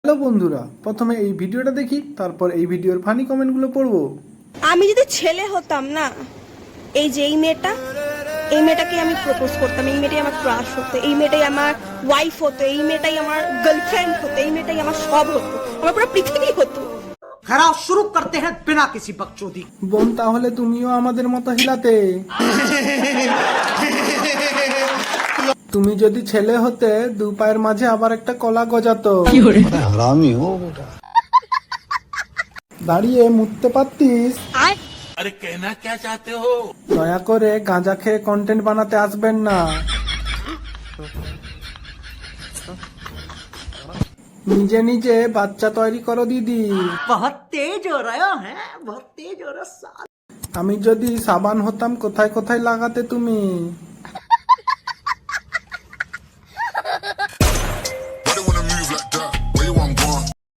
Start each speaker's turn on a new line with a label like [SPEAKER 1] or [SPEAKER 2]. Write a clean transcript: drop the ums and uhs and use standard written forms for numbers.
[SPEAKER 1] Hello বন্ধুরা, প্রথমে এই ভিডিওটা দেখি, তারপর এই ভিডিওর ফানি কমেন্টগুলো পড়বো।
[SPEAKER 2] আমি যদি ছেলে হতাম না, এই যে এই মেয়েটাকে আমি প্রপোজ করতাম, এই মেয়েটাই আমার ক্রাশ হতো, এই মেয়েটাই আমার ওয়াইফ হতো, এই মেয়েটাই আমার গার্লফ্রেন্ড হতো, এই মেয়েটাই আমার সব হতো, আমার পুরো পৃথিবী হতো।
[SPEAKER 3] खराब शुरू करते हैं बिना किसी बकचोदी।
[SPEAKER 1] বোন, তাহলে তুমিও আমাদের মতো হিলাতে। তুমি যদি ছেলে হতে, দু পায়ের মাঝে আবার একটা কলা গজাতো।
[SPEAKER 4] हरामी हो बेटा।
[SPEAKER 1] দাঁড়িয়ে মুততে পারতিস।
[SPEAKER 5] अरे कहना क्या चाहते हो?
[SPEAKER 1] দয়া করে গাঁজা খেয়ে কন্টেন্ট বানাতে আসবেন না। নিজে নিজে বাচ্চা তৈরি করো দিদি।
[SPEAKER 3] बहुत तेज हो रहा है, बहुत तेज हो रहा है।
[SPEAKER 1] আমি যদি সাবান হতাম, কোথায় কোথায় লাগাতে তুমি?